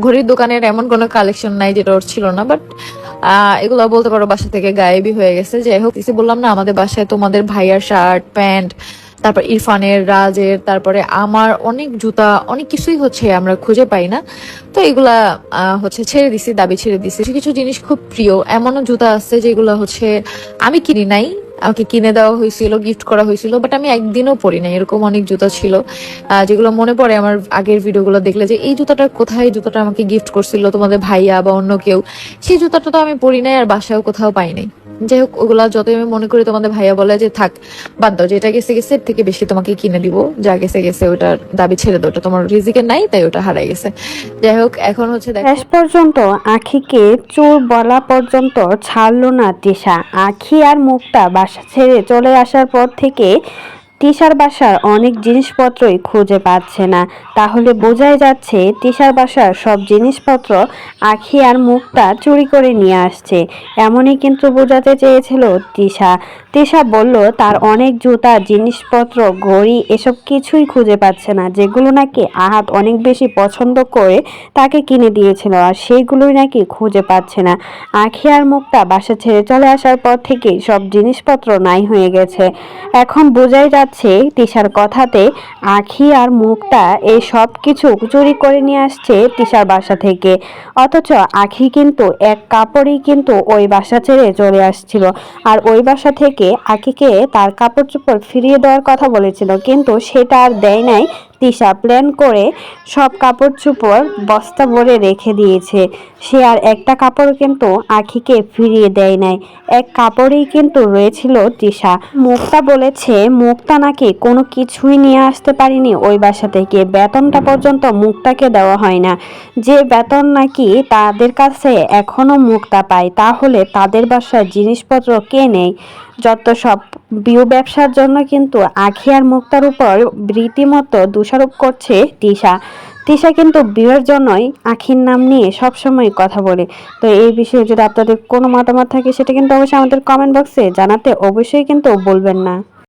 ঘড়ির দোকানের এমন কোনো কালেকশন নাই যেটা ওর ছিল না, বাট এগুলো বলতে পারো বাসা থেকে গায়েবই হয়ে গেছে। যাই হোক, বললাম না আমাদের বাসায় তোমাদের ভাইয়ার শার্ট প্যান্ট, তারপর ইরফানের, রাজের, তারপরে আমার অনেক জুতা, অনেক কিছুই হচ্ছে আমরা খুঁজে পাই না। তো এগুলা হচ্ছে ছেড়ে দিছি, দাবি ছেড়ে দিছি। কিছু কিছু জিনিস খুব প্রিয়, এমনও জুতা আছে যেগুলো হচ্ছে আমি কিনি নাই, আমাকে কিনে দেওয়া হয়েছিল, গিফট করা হয়েছিল, বাট আমি একদিনও পরি নাই। এরকম অনেক জুতা ছিল যেগুলো মনে পড়ে আমার আগের ভিডিওগুলো দেখলে যে এই জুতাটা কোথায়, জুতাটা আমাকে গিফট করছিল তোমাদের ভাইয়া বা অন্য কেউ। সেই জুতাটা তো আমি পরি নাই আর বাসায়ও কোথাও পাই নাই। যাই হোক, ওগুলা যতই আমি মনে করি তোমাদের ভাইয়া বলে যে থাক বাদ দাও, যেটা গেছে গেছে, এর থেকে বেশি তোমাকে কিনে দিব, যা গেছে গেছে ওটার দাবি ছেড়ে দাও, ওটা তোমার রিজিকে নাই, তাই ওটা হারাই গেছে। যাই হোক, এখন হচ্ছে দেখো শেষ পর্যন্ত আখিকে চোর বলা পর্যন্ত ছাড়লো না তিশা। আখি আর মুক্তা বাসা ছেড়ে চলে আসার পর থেকে তিশার বাসার অনেক জিনিসপত্রই খুঁজে পাচ্ছে না। তাহলে বোঝাই যাচ্ছে তিশার বাসার সব জিনিসপত্র আখি আর মুক্তা চুরি করে নিয়ে আসছে। এমনই কিন্তু বোঝাতে চেয়েছিল তিশা। তিশা বলল তার অনেক জুতা, জিনিসপত্র, ঘড়ি এসব কিছুই খুঁজে পাচ্ছে না, যেগুলো নাকি আহাত অনেক বেশি পছন্দ করে তাকে কিনে দিয়েছিল, আর সেইগুলোই নাকি খুঁজে পাচ্ছে না। আখি আর মুক্তা বাসা ছেড়ে চলে আসার পর থেকেই সব জিনিসপত্র নাই হয়ে গেছে। এখন বোঝাই যাচ্ছে তিশার কথাতে আখি আর মুক্তা এই সব কিছু চুরি করে নিয়ে আসছে তিশার বাসা থেকে। অথচ আখি কিন্তু এক কাপড়েই কিন্তু ওই বাসা ছেড়ে চলে আসছিল, আর ওই বাসা থেকে আখিকে তার কাপড় চোপড় ফিরিয়ে দেওয়ার কথা বলেছিল, কিন্তু সেটা আর দেয় নাই। তিশা প্ল্যান করে সব কাপড় চোপড় বস্তা ভরে রেখে দিয়েছে। সে আর একটা কাপড় কিন্তু আখিকে ফিরিয়ে দেয় নাই। এক কাপড়েই কিন্তু রয়েছিল তিশা। মুক্তা বলেছে মুক্তা নাকি কোনো কিছুই নিয়ে আসতে পারেনি ওই বাসা থেকে, বেতনটা পর্যন্ত মুক্তাকে দেওয়া হয় না। যে বেতন নাকি তাদের কাছে এখনো মুক্তা পায়, তাহলে তাদের বাসার জিনিসপত্র কে নেয়? যত সব বিউ ব্যবসার জন্য কিন্তু আখি আর মুক্তার উপর রীতিমতো দোষারোপ করছে তিশা। তিশা কিন্তু বিয়ের জন্যই আখির নাম নিয়ে সবসময় কথা বলে। তো এই বিষয়ে যদি আপনাদের কোনো মতামত থাকে সেটা কিন্তু অবশ্যই আমাদের কমেন্ট বক্সে জানাতে অবশ্যই কিন্তু বলবেন না।